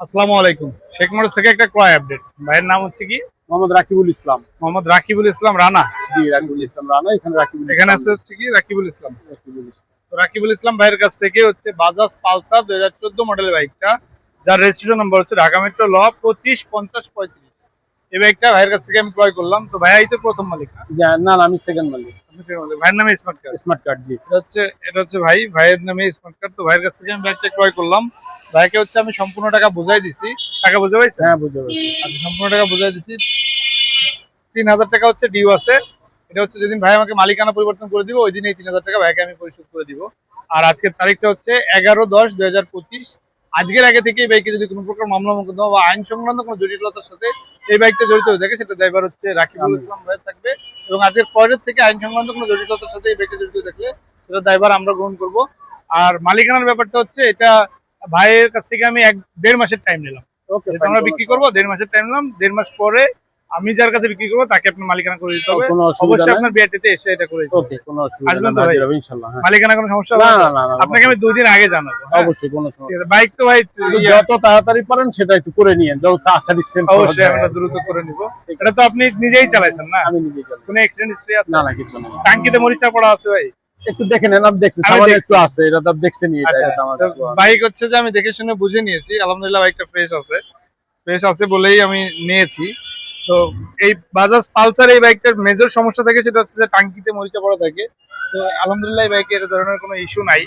আসসালামু আলাইকুম। শেখ মোটরস থেকে একটা ক্রয় আপডেট। ভাইয়ের নাম হচ্ছে কি? মোহাম্মদ রাকিবুল ইসলাম। মোহাম্মদ রাকিবুল ইসলাম রানা। জি, রাকিবুল ইসলাম রানা। এখানে রাকিবুল এখানে ইসলাম। আছে হচ্ছে কি রাকিবুল ইসলাম। রাকিবুল ইসলাম। তো রাকিবুল ইসলাম ভাইয়ের কাছ থেকে হচ্ছে বাজাজ পালসার 2014 মডেলের বাইকটা, যার রেজিস্ট্রেশন নাম্বার হচ্ছে ঢাকা মেট্রো ল 255035। এই বাইকটা ভাইয়ের কাছ থেকে আমি ক্রয় করলাম। তো ভাইয়া এই তো প্রথম মালিক না? না না, আমি সেকেন্ড মালিক। আপনি second মালিক। ভাইয়ের নামে স্মার্ট কার্ড। Smart card. জি। এটা হচ্ছে ভাইয়ের নামে স্মার্ট কার্ড। তো ভাইয়ের কাছ থেকে আমি বাইকটা ক্রয় করলাম। ভাইকে হচ্ছে আমি সম্পূর্ণ টাকা বুঝাই দিছি। টাকা বুঝে পাইছেন? হ্যাঁ, বুঝতে পারছি। আমি সম্পূর্ণ টাকা বুঝাই দিচ্ছি। 3000 টাকা হচ্ছে ডিউ আছে। এটা হচ্ছে যেদিন ভাই আমাকে মালিকানা পরিবর্তন করে দিব ওই দিন এই 3000 টাকা ভাইকে আমি পরিশোধ করে দিব। আর আজকের তারিখটা হচ্ছে 11/10/2025। আজকের আগে থেকে এই বাইকে যদি কোনো প্রকার মামলা মোকদ্দমা বা আইন সংক্রান্ত কোনো জটিলতার সাথে এই বাইকটা জড়িত হয়ে থাকে, সেটা ড্রাইভার হচ্ছে রাকিবুল ইসলাম ভাই থাকবে। এবং আজকের পরের থেকে আইন সংক্রান্ত কোনো জটিলতার সাথে এই বাইকটা জড়িত হয়ে থাকলে সেটা ড্রাইভার আমরা গ্রহণ করব। আর মালিকানার ব্যাপারটা হচ্ছে এটা ভাইয়ের কাছ থেকে আমি 1-1.5 মাসের টাইম নিলাম। ওকে, যেহেতু আমরা বিক্রি করবো 1.5 মাসের টাইম নিলাম। 1.5 মাস পরে আমি যার কাছে বিক্রি করবো তাকে আপনার মালিকানা করে দিতে হবে। কোনো অসুবিধা অবশ্যই নাই। আপনার বিআরটিতে এসে এটা করে দিতে হবে। ওকে, কোনো অসুবিধা আসবেন নাই। তো ভাই? হাজির হবো ইনশাআল্লাহ। হ্যাঁ, মালিকানা কোনো সমস্যা হবে না না না তো? না না, আপনাকে আমি 2 দিন আগে জানাবো, হ্যাঁ? অবশ্যই কোনো ঠিক সমস্যা আছে। বাইক তো ভাই নেই। যত তাড়াতাড়ি পারেন সেটা একটু করে নিয়েন, যত তাড়াতাড়ি সেল করা অবশ্যই যায়। আমরা দ্রুত করে নিব। এটা তো আপনি নিজেই চালাইছেন না? আমি নিজে চালাই। কোনো অ্যাক্সিডেন্ট হিস্ট্রি আছে? না না, কিছু না। টাঙ্কিতে মরিচা পড়া আছে ভাই? একটু দেখে নেন, আমি দেখছি আমি সামান্য দেখছি। একটু আছে, এটা তো দেখছেন। এটা আচ্ছা, এটা তো আমার তো কিছু বাইক হচ্ছে যে আমি দেখে শুনে বুঝে নিয়েছি। আলহামদুলিল্লাহ বাইকটা ফ্রেশ আছে বলেই আমি নিয়েছি। তো এই বাজাজ পালসার এই বাইকটার মেজর সমস্যা থাকে সেটা হচ্ছে যে টাঙ্কিতে মরিচা পড়া থাকে। তো আলহামদুলিল্লাহ এই বাইকে এর ধরনের কোনো ইস্যু নাই।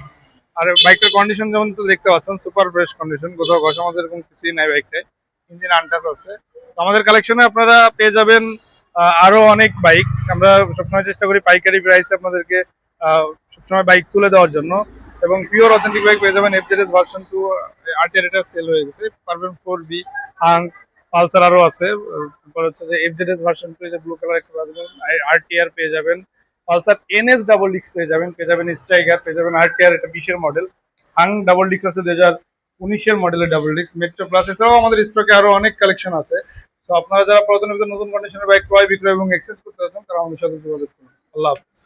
আর বাইকটার কন্ডিশন যেমন তো দেখতে পাচ্ছেন, সুপার ফ্রেশ কন্ডিশন, কোথাও ঘষা মাজার এরকম কিছুই নাই বাইকটায়। ইঞ্জিন আনটাচ আছে। তো আমাদের কালেকশনে আপনারা পেয়ে যাবেন আরো অনেক বাইক। আমরা সবসময় চেষ্টা করি পাইকারি প্রাইসে আপনাদেরকে সবসময় বাইক তুলে দেওয়ার জন্য। এবং পিওর অথেন্টিক বাইক পেয়ে যাবেন। এফজেডএস ভার্সন 2 আরটিআর এটা সেল হয়ে গেছে। পারবেন 4B হাং পালসার আরো আছে। তারপর হচ্ছে যে এফজেডএস ভার্সন 2 যে ব্লু কালার একটা পাবেন, আরটিআর পেয়ে যাবেন। পালসার এনএস ডাবল ডিক্স পেয়ে যাবেন স্ট্রাইকার পেয়ে যাবেন। আরটিআর এটা 20-এর মডেল। হাং ডাবল ডিক্স আছে 2019-এর মডেলের ডাবল ডিক্স। মেট্রো প্লাস এছাড়াও আমাদের স্টকে আরো অনেক কালেকশন আছে। তো আপনারা যারা প্রয়োজনীয় নতুন কন্ডিশনের বাইক ক্রয় বিক্রয় এবং এক্সচেঞ্জ করতে চাচ্ছেন তারা আমাদের সাথে যোগাযোগ করুন। আল্লাহ হাফেজ।